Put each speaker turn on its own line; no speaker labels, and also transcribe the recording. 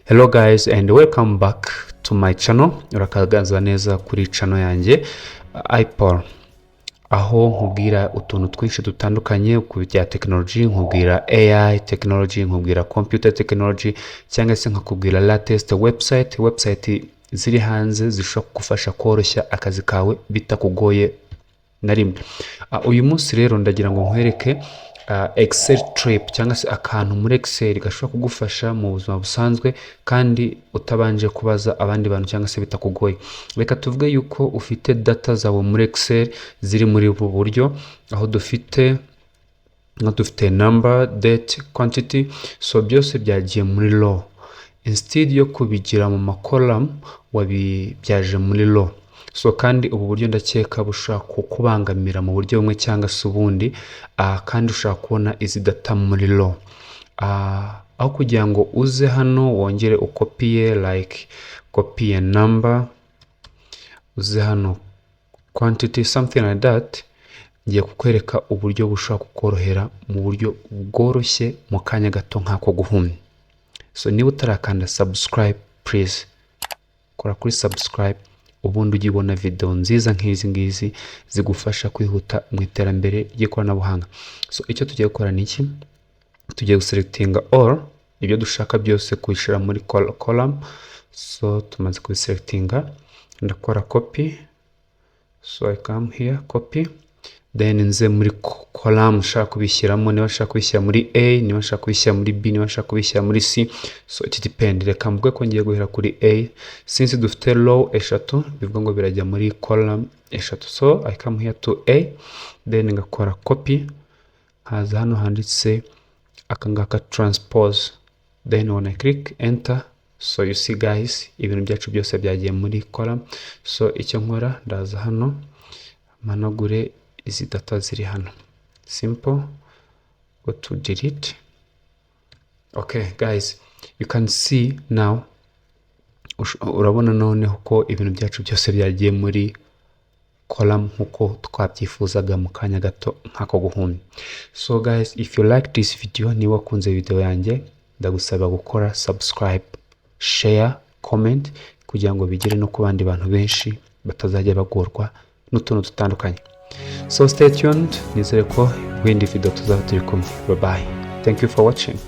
Hello guys and welcome back to my channel. Urakagaza neza kuri channel yanjye ipaul, aho nkubwira utuntu twinshi dutandukanye ku bya technology, nkubwira AI technology, nkubwira computer technology, cyangwa se nkakubwira latest website ziri hanze zishobora kugufasha koroshya akazi kawe bitakugoye na rimwe. Uyu munsi rero ndagira ngo nkwereke Excel trip cyangwa se akantu muri Excel gashobora kugufasha mu buzima busanzwe kandi utabanje kubaza abandi bantu cyangwa se bitakugoye. Reka tuvuge yuko ufite data zawe muri Excel ziri muri ubu buryo, aho dufite number, date, quantity, so byose byagiye muri row. Instead yo kubigira mu macolumn wabibyaje muri row. So kandi ubu buryo ndakeka bushaka kukubangamira mu buryo bumwe cyangwa se ubundi, kandi ushaka kubona izi data muri row. Aho kugira ngo uze hano wongere ukopiye, like copy number, uze hano quantity, something like that, ngiye kukwereka uburyo bushaka kukorohera mu buryo bworoshye mu kanya gato nkako guhumya. So niba utarakanda subscribe, please kora kuri subscribe, ubundi ugibona video nziza nk'izi ngizi zigufasha kwihuta mu iterambere ry'ikoranabuhanga. So icyo tugiye gukora ni iki? Tugiye guselectinga all ibyo dushaka byose kuyishira muri column. So tumaze kubiselectinga, ndakora copy. So I come here, copy, then nze muri column ushaka kubishyiramo. Niba ushaka kubishyira muri A, niba ushaka kubishyira muri B, niba ushaka kubishyira muri C, so it depends. Reka mvuge ko ngiye guhera kuri A, since dufite row eshatu bivuga ngo birajya muri column eshatu. So I come here to A, then ngakora copy, haza hano handitse akangaka transpose, then when I click enter, so you see guys ibintu byacu byose byagiye muri column. So icyo nkora ndaza hano managure izi data ziri hano, simple, go to delete. Okay guys, you can see now, urabona noneho ko ibintu byacu byose byagiye muri column nkuko twabyifuzaga mu kanya gato nkako guhumya. So guys, if you like this video, niba wakunze video yanjye, ndagusaba gukora subscribe, share, comment kugira ngo bigere no ku bandi bantu benshi batazajya bagorwa n'utuntu dutandukanye. So stay tuned, nizere ko windi video tuzaba turi kumwe. Bye bye. Thank you for watching.